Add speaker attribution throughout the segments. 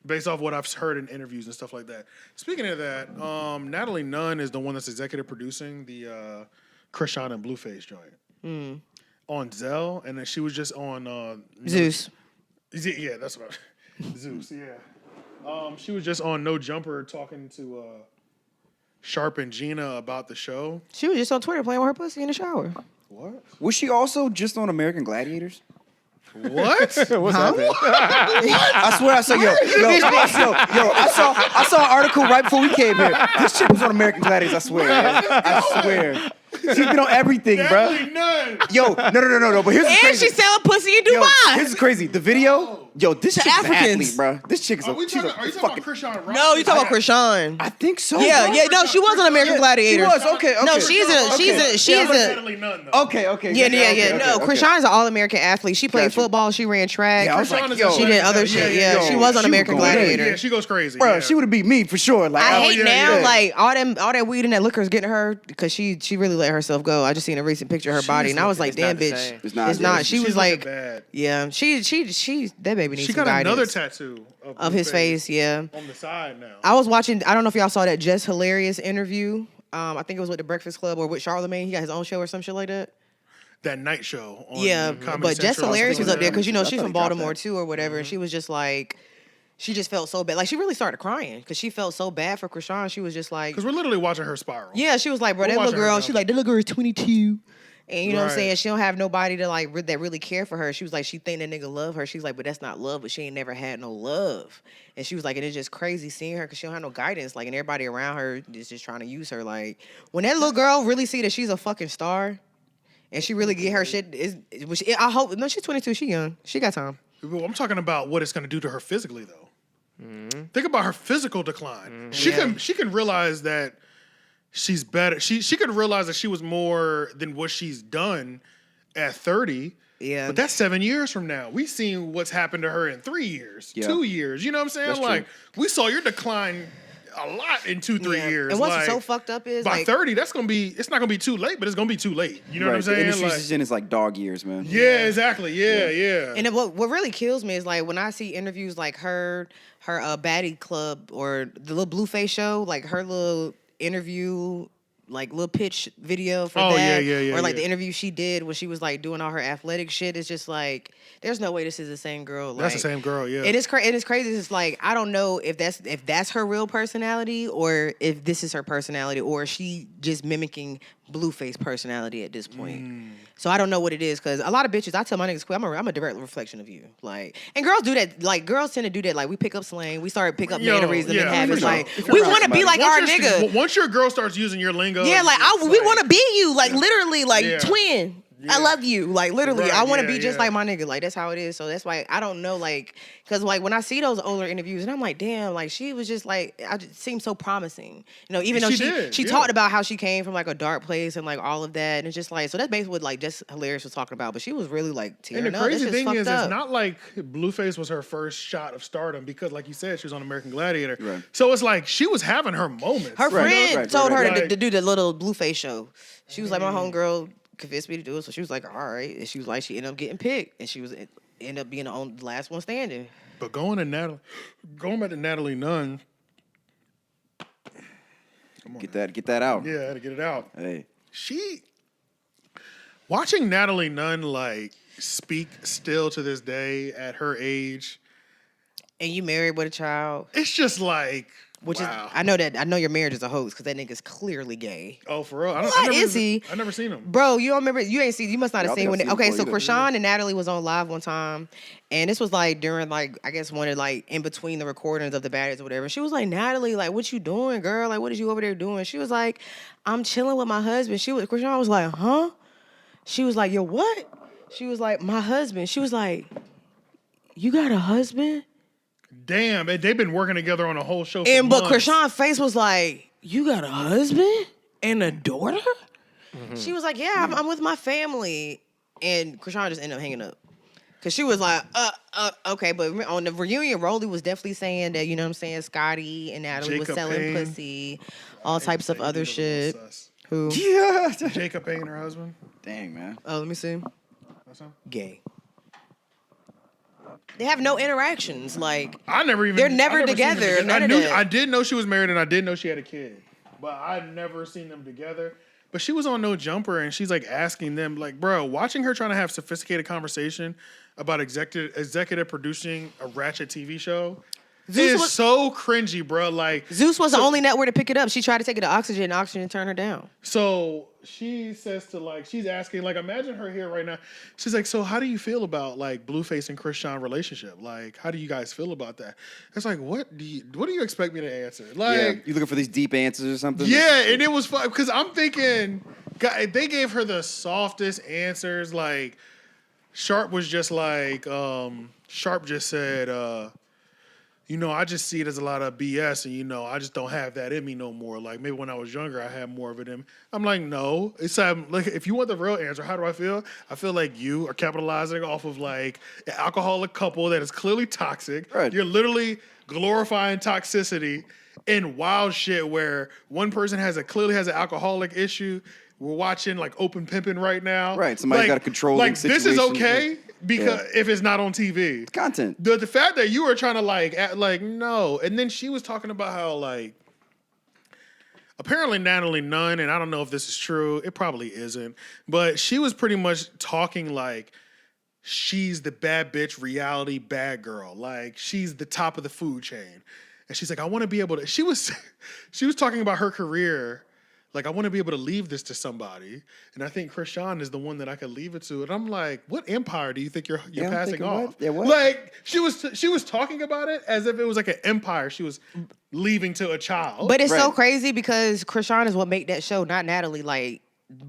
Speaker 1: based off what I've heard in interviews and stuff like that. Speaking of that, Natalie Nunn is the one that's executive producing the Krishan and Blueface joint on Zell, and then she was just on
Speaker 2: Zeus.
Speaker 1: Yeah, that's what Zeus. Yeah, she was just on No Jumper talking to Sharp and Gina about the show.
Speaker 2: She was just on Twitter playing with her pussy in the shower.
Speaker 1: What?
Speaker 3: Was she also just on American Gladiators?
Speaker 1: What?
Speaker 3: What's happening? I swear I saw I saw an article right before we came here. This chick was on American Gladiators, I swear. Man. I swear. She's been on everything, bro. Yo, no. But here's the crazy.
Speaker 2: And she selling pussy in Dubai.
Speaker 3: Here's the crazy. The video, this chick's an athlete, bro. This chick is
Speaker 1: Are you talking about Krishan Rock?
Speaker 2: No, you talking about Krishan.
Speaker 3: I think so.
Speaker 2: Yeah. No, she was on American Gladiators.
Speaker 3: She was, okay.
Speaker 2: No, she's a.
Speaker 1: Natalie Nunn,
Speaker 3: Okay.
Speaker 2: Yeah. No, Krishan's an all-American athlete. She played football. She ran track.
Speaker 3: Yeah, I was like,
Speaker 2: she did other shit. Yeah, she was on American Gladiator.
Speaker 1: Yeah, she goes crazy.
Speaker 3: Bro, she would have beat me for sure. Like,
Speaker 2: I hate now, like all that weed and that liquor is getting her because she really let herself go. I just seen a recent picture of her body and I was like, damn, bitch, it's not. She was like, yeah, she that baby needs.
Speaker 1: She
Speaker 2: some
Speaker 1: got
Speaker 2: guidance.
Speaker 1: another tattoo
Speaker 2: of his face. Yeah,
Speaker 1: on the side now.
Speaker 2: I was watching. I don't know if y'all saw that Just Hilarious interview. I think it was with the Breakfast Club or with Charlamagne. He got his own show or some shit like that.
Speaker 1: That night show. On
Speaker 2: But
Speaker 1: Comedy
Speaker 2: Just
Speaker 1: Central.
Speaker 2: Hilarious was up there because she's from Baltimore
Speaker 3: that.
Speaker 2: too or whatever, and she was just like. She just felt so bad. Like, she really started crying because she felt so bad for Krishan. She was just like...
Speaker 1: Because we're literally watching her spiral.
Speaker 2: Yeah, she was like, bro, that little girl... She's like, that little girl is 22. And you know what I'm saying? She don't have nobody to, like, that really care for her. She was like, she think that nigga love her. She's like, but that's not love. But she ain't never had no love. And she was like, and it's just crazy seeing her because she don't have no guidance. Like, and everybody around her is just trying to use her. Like, when that little girl really see that she's a fucking star and she really get her shit... I hope... No, she's 22. She young. She got time.
Speaker 1: I'm talking about what it's going to do to her physically, though. Think about her physical decline. She can realize that she's better. She can realize that she was more than what she's done at 30.
Speaker 2: Yeah.
Speaker 1: But that's 7 years from now. We've seen what's happened to her in 3 years, 2 years. You know what I'm saying?
Speaker 3: That's
Speaker 1: like,
Speaker 3: true.
Speaker 1: We saw your decline a lot in 2-3 years.
Speaker 2: And what's so fucked up is
Speaker 1: by 30, it's not gonna be too late, but it's gonna be too late. You know what I'm saying?
Speaker 3: The industry she's in is like dog years, man.
Speaker 1: Yeah, exactly. Yeah.
Speaker 2: And what really kills me is like when I see interviews like her Baddie Club or the little Blueface show, like her little interview, like little pitch video for that. Or like the interview she did when she was like doing all her athletic shit. It's just like there's no way this is the same girl.
Speaker 1: That's the same girl, yeah.
Speaker 2: It is crazy. It's like I don't know if that's her real personality or if this is her personality or is she just mimicking Blueface personality at this point. So I don't know what it is because a lot of bitches, I tell my niggas, I'm a direct reflection of you. Like, and girls do that. Like, girls tend to do that. Like, we pick up slang, we start pick up mannerisms and habits. Like, we want to be like our nigga.
Speaker 1: Once your girl starts using your lingo,
Speaker 2: yeah, like we want to be you. Like, literally, like twin. Yeah. I love you. Like, literally, I want to be just like my nigga. Like, that's how it is. So that's why I don't know, like, because, like, when I see those older interviews, and I'm like, damn, like, she was just, like, seemed so promising. You know, even though she talked about how she came from, like, a dark place and, like, all of that. And it's just, like, so that's basically what, like, Just Hilarious was talking about. But she was really, like, tearing up.
Speaker 1: And the crazy thing is, it's not like Blueface was her first shot of stardom because, like you said, she was on American Gladiator. Right. So it's like she was having her moments.
Speaker 2: Her friend told her to do the little Blueface show. She was like, my homegirl convinced me to do it, so she was like, all right. And she was like, she ended up getting picked, and she was ended up being the last one standing.
Speaker 1: But going back to Natalie Nunn,
Speaker 3: get that out.
Speaker 1: Yeah, I had to get it out.
Speaker 3: Hey,
Speaker 1: watching Natalie Nunn like speak still to this day at her age,
Speaker 2: and you married with a child.
Speaker 1: It's just like.
Speaker 2: Which is, I know your marriage is a hoax because that nigga's clearly gay.
Speaker 1: Oh, for real?
Speaker 2: Is he?
Speaker 1: I never seen him.
Speaker 2: Bro, you don't remember? You must not have seen when. Okay, so Krishan and Natalie was on live one time, and this was like during like I guess one of like in between the recordings of the Baddies or whatever. She was like, Natalie, like, what you doing, girl? Like, what is you over there doing? She was like, I'm chilling with my husband. Krishan was like, huh? She was like, yo, what? She was like, my husband. She was like, you got a husband?
Speaker 1: Damn, they've been working together on a whole show for
Speaker 2: but
Speaker 1: months.
Speaker 2: Krishan's face was like, you got a husband and a daughter? Mm-hmm. She was like, yeah, I'm with my family. And Krishan just ended up hanging up. Because she was like, okay. But on the reunion, Rolly was definitely saying that, you know what I'm saying, Scotty and Natalie was selling pussy, all types of other shit. Who?
Speaker 3: Yeah.
Speaker 1: Jacob Payne, her husband.
Speaker 3: Dang, man.
Speaker 2: Oh, let me see.
Speaker 1: What's up?
Speaker 2: Gay. They have no interactions. Like
Speaker 1: I never even.
Speaker 2: they're never
Speaker 1: I never seen them
Speaker 2: together. None
Speaker 1: I
Speaker 2: of
Speaker 1: knew.
Speaker 2: that.
Speaker 1: I did know she was married, and I did know she had a kid, but I'd never seen them together. But she was on No Jumper, and she's like asking them, like, bro, watching her trying to have sophisticated conversation about executive producing a ratchet TV show is so cringy, bro. Like
Speaker 2: Zeus was the only network to pick it up. She tried to take it to Oxygen, and Oxygen turned her down.
Speaker 1: So she says to like, she's asking, like, imagine her here right now. She's like, so how do you feel about like Blueface and Chris Sean relationship? Like, how do you guys feel about that? It's like, what do you expect me to answer? Like,
Speaker 3: you looking for these deep answers or something?
Speaker 1: yeah, and it was fun because I'm thinking, God, they gave her the softest answers. Like, Sharp was just like, Sharp just said, you know, I just see it as a lot of BS, and you know, I just don't have that in me no more. Like maybe when I was younger, I had more of it in me. I'm like, no. It's like if you want the real answer, how do I feel? I feel like you are capitalizing off of like an alcoholic couple that is clearly toxic.
Speaker 3: Right.
Speaker 1: You're literally glorifying toxicity and wild shit where one person clearly has an alcoholic issue. We're watching like Open Pimpin' right now.
Speaker 3: Right. Somebody's got a controlling
Speaker 1: like
Speaker 3: situation.
Speaker 1: This is okay because if it's not on TV.
Speaker 3: It's content.
Speaker 1: The fact that you were trying to like act like no, and then she was talking about how like apparently Natalie Nunn, and I don't know if this is true, it probably isn't, but she was pretty much talking like she's the bad bitch reality bad girl, like she's the top of the food chain, and she's like I want to be able to. She was talking about her career. Like, I want to be able to leave this to somebody. And I think Chris Sean is the one that I could leave it to. And I'm like, what empire do you think you're passing off?
Speaker 3: What? Yeah, what?
Speaker 1: Like, she was talking about it as if it was like an empire she was leaving to a child.
Speaker 2: But it's so crazy because Chris Sean is what made that show, not Natalie. Like,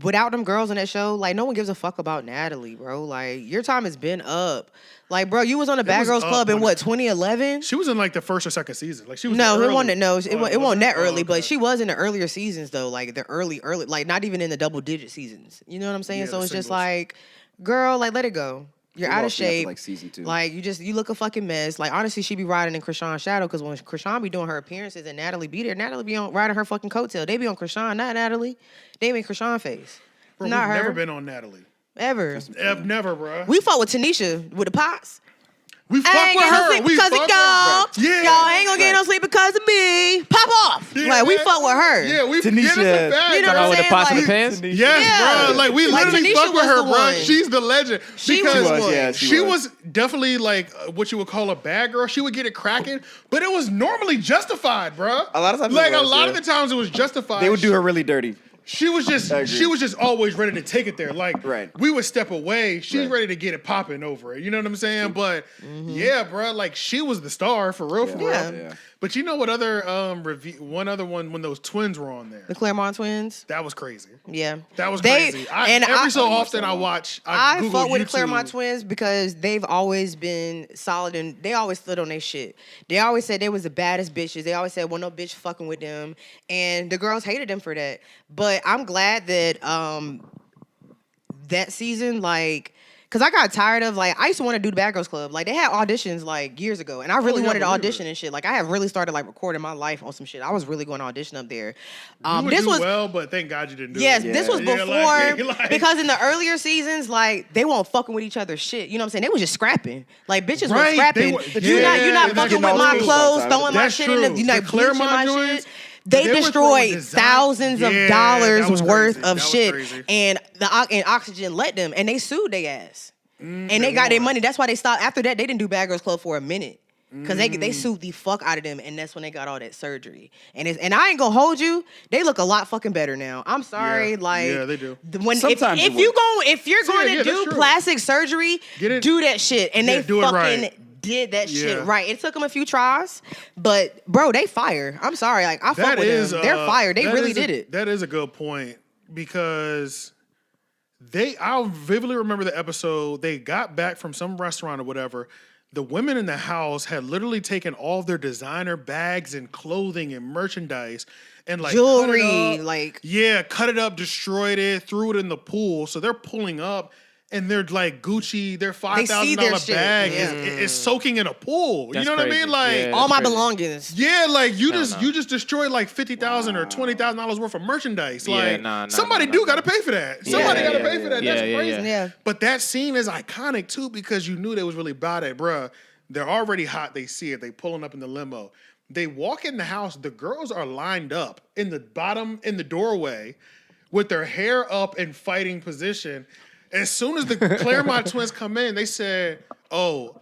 Speaker 2: without them girls on that show, like, no one gives a fuck about Natalie, bro. Like, your time has been up. Like, bro, you was on the Bad Girls Club in what, 2011?
Speaker 1: She was in like the first or second season. Like she was.
Speaker 2: No,
Speaker 1: it
Speaker 2: wasn't. No, it wasn't that early,
Speaker 1: okay.
Speaker 2: but she was in the earlier seasons though. Like the early, like not even in the double digit seasons. You know what I'm saying?
Speaker 1: Yeah,
Speaker 2: So
Speaker 1: the
Speaker 2: it's just
Speaker 1: singles.
Speaker 2: like, girl, like let it go. You're out of shape.
Speaker 3: Like season 2.
Speaker 2: Like you look a fucking mess. Like honestly, she be riding in Krishan's shadow because when Krishan be doing her appearances and Natalie be there, Natalie be on riding her fucking coattail. They be on Krishan, not Natalie. They be in Krishan face.
Speaker 1: Bro,
Speaker 2: not
Speaker 1: we've
Speaker 2: her.
Speaker 1: never been on Natalie.
Speaker 2: Ever.
Speaker 1: Never, bro.
Speaker 2: We fought with Tanisha with the pots.
Speaker 1: We fuck
Speaker 2: I ain't
Speaker 1: with
Speaker 2: get no
Speaker 1: her.
Speaker 2: sleep
Speaker 1: We
Speaker 2: because
Speaker 1: fuck
Speaker 2: of
Speaker 1: with
Speaker 2: y'all.
Speaker 1: her. Yeah.
Speaker 2: Y'all ain't gonna get no sleep because of me. Pop off.
Speaker 1: Yeah,
Speaker 2: like, we
Speaker 1: man.
Speaker 2: fuck with her.
Speaker 1: Yeah, we
Speaker 3: Tanisha.
Speaker 1: that's a fact.
Speaker 2: You know
Speaker 4: Oh,
Speaker 2: what
Speaker 4: with
Speaker 2: I'm
Speaker 4: the pots and the
Speaker 2: saying?
Speaker 4: pans?
Speaker 1: Yes,
Speaker 2: Yeah.
Speaker 1: bro. Like we
Speaker 2: Like,
Speaker 1: literally
Speaker 2: Tanisha
Speaker 1: fuck with
Speaker 2: was
Speaker 1: her,
Speaker 2: the
Speaker 1: bro.
Speaker 2: one.
Speaker 1: She's the legend.
Speaker 2: She was
Speaker 1: Because
Speaker 2: the one.
Speaker 3: Yeah,
Speaker 1: she was definitely like what you would call a bad girl. She would get it cracking, but it was normally justified, bro.
Speaker 3: A lot of times it
Speaker 1: like a
Speaker 3: was,
Speaker 1: lot
Speaker 3: yeah.
Speaker 1: of the times it was justified.
Speaker 3: They would do her really dirty.
Speaker 1: She was
Speaker 3: I agree.
Speaker 1: just always ready to take it there. Like
Speaker 3: Right.
Speaker 1: we would step away. She's
Speaker 3: Right.
Speaker 1: ready to get it popping over it. You know what I'm saying? But yeah, bro, like she was the star for real, for
Speaker 2: Yeah.
Speaker 1: real.
Speaker 3: Yeah.
Speaker 1: But you know what other one other one when those twins were on there.
Speaker 2: The Claremont twins.
Speaker 1: That was crazy.
Speaker 2: Yeah.
Speaker 1: That was
Speaker 2: They-
Speaker 1: crazy.
Speaker 2: and
Speaker 1: Every so
Speaker 3: I watched
Speaker 1: often
Speaker 3: that
Speaker 1: I
Speaker 3: one.
Speaker 1: watch.
Speaker 2: I
Speaker 1: Google
Speaker 2: fuck with the
Speaker 1: YouTube.
Speaker 2: Claremont twins because they've always been solid and they always stood on their shit. They always said they was the baddest bitches. They always said, well, no bitch fucking with them. And the girls hated them for that. But I'm glad that that season, like, because I got tired of, like, I used to want to do the Bad Girls Club. Like, they had auditions, like, years ago. And I really
Speaker 1: yeah,
Speaker 2: wanted to
Speaker 1: believe
Speaker 2: audition
Speaker 1: it.
Speaker 2: and shit. Like, I have really started, like, recording my life on some shit. I was really going to audition up there.
Speaker 1: You would
Speaker 2: This
Speaker 1: do
Speaker 2: was...
Speaker 1: well, but thank God you didn't do
Speaker 2: Yes,
Speaker 1: it.
Speaker 2: this was
Speaker 1: Yeah,
Speaker 2: before
Speaker 1: like-
Speaker 2: because in the earlier seasons, like they weren't fucking with each other's shit. You know what I'm saying? They was just scrapping. Like bitches were
Speaker 1: Right,
Speaker 2: scrapping.
Speaker 1: they were-
Speaker 2: You're not
Speaker 1: yeah,
Speaker 2: fucking
Speaker 1: getting
Speaker 2: with
Speaker 1: all
Speaker 2: my
Speaker 1: those
Speaker 2: clothes,
Speaker 3: sometimes.
Speaker 2: throwing my
Speaker 1: That's
Speaker 2: shit in the
Speaker 1: true.
Speaker 2: you're not
Speaker 1: The
Speaker 2: bleaching
Speaker 1: Claremont
Speaker 2: my
Speaker 1: joints,
Speaker 2: shit. They
Speaker 1: they were
Speaker 2: destroyed
Speaker 1: throwing design-
Speaker 2: thousands of
Speaker 1: Yeah,
Speaker 2: dollars
Speaker 1: that was
Speaker 2: worth
Speaker 1: crazy.
Speaker 2: of
Speaker 1: That was
Speaker 2: shit,
Speaker 1: crazy.
Speaker 2: and Oxygen let them, and they sued their ass, and they
Speaker 1: they
Speaker 2: got their
Speaker 1: won.
Speaker 2: money. That's why they stopped. After that, they didn't do Bad Girls Club for a minute. Cause they sued the fuck out of them, and that's when they got all that surgery. And I ain't gonna hold you, they look a lot fucking better now. I'm sorry,
Speaker 1: Yeah.
Speaker 2: like
Speaker 1: Yeah, they do.
Speaker 2: When
Speaker 3: Sometimes
Speaker 2: if
Speaker 3: it
Speaker 2: you
Speaker 3: works.
Speaker 2: if you're
Speaker 1: So,
Speaker 2: going
Speaker 1: yeah,
Speaker 2: to
Speaker 1: that's
Speaker 2: do
Speaker 1: true.
Speaker 2: plastic surgery,
Speaker 1: Get it-
Speaker 2: do that shit, and
Speaker 1: Yeah,
Speaker 2: they
Speaker 1: do it
Speaker 2: fucking
Speaker 1: right.
Speaker 2: did that shit
Speaker 1: Yeah.
Speaker 2: right. It took them a few tries, but bro, they fire. I'm sorry, like I fuck
Speaker 1: That
Speaker 2: with
Speaker 1: is
Speaker 2: them. They're fire. They
Speaker 1: that
Speaker 2: really
Speaker 1: is a-
Speaker 2: did it.
Speaker 1: That is a good point because I'll vividly remember the episode. They got back from some restaurant or whatever. The women in the house had literally taken all of their designer bags and clothing and merchandise and like cut
Speaker 2: Jewelry,
Speaker 1: it up.
Speaker 2: like
Speaker 1: Yeah, cut it up, destroyed it, threw it in the pool. So they're pulling up and they're like Gucci, their
Speaker 2: They see
Speaker 1: $5,000
Speaker 2: their shit.
Speaker 1: bag
Speaker 2: Yeah.
Speaker 1: is soaking in a pool.
Speaker 4: That's
Speaker 1: you know what I
Speaker 4: crazy.
Speaker 1: mean? Like,
Speaker 4: Yeah.
Speaker 2: All my
Speaker 4: crazy.
Speaker 2: belongings.
Speaker 1: yeah, like you
Speaker 4: Hell
Speaker 1: just
Speaker 4: no.
Speaker 1: you just destroyed like $50,000 or $20,000 worth of merchandise.
Speaker 4: Yeah,
Speaker 1: Like
Speaker 4: nah,
Speaker 1: somebody
Speaker 4: nah,
Speaker 1: do
Speaker 4: nah.
Speaker 1: got to pay for that. Somebody got to pay for that.
Speaker 4: yeah,
Speaker 1: That's
Speaker 4: yeah,
Speaker 1: crazy.
Speaker 2: Yeah.
Speaker 1: But that scene is iconic too because you knew they was really about it, bruh. They're already hot. They see it. They pulling up in the limo. They walk in the house. The girls are lined up in the doorway with their hair up in fighting position. As soon as the Claremont twins come in, they said, "Oh."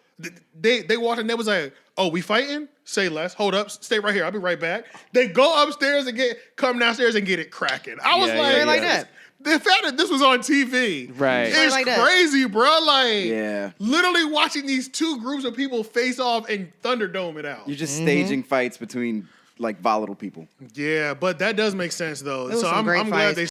Speaker 1: They walked in. They was like, "Oh, we fighting? Say less. Hold up. Stay right here. I'll be right back." They go upstairs and come downstairs and get it cracking. I was like
Speaker 2: that.
Speaker 1: The fact that this was on TV,
Speaker 4: Right.
Speaker 1: is
Speaker 2: Like that.
Speaker 1: crazy, bro. Like,
Speaker 3: Yeah.
Speaker 1: literally watching these two groups of people face off and Thunderdome it out.
Speaker 3: You're just staging fights between like volatile people.
Speaker 1: Yeah, but that does make sense though.
Speaker 2: was
Speaker 1: So
Speaker 2: some
Speaker 1: I'm
Speaker 2: great
Speaker 1: glad
Speaker 2: fights.
Speaker 1: they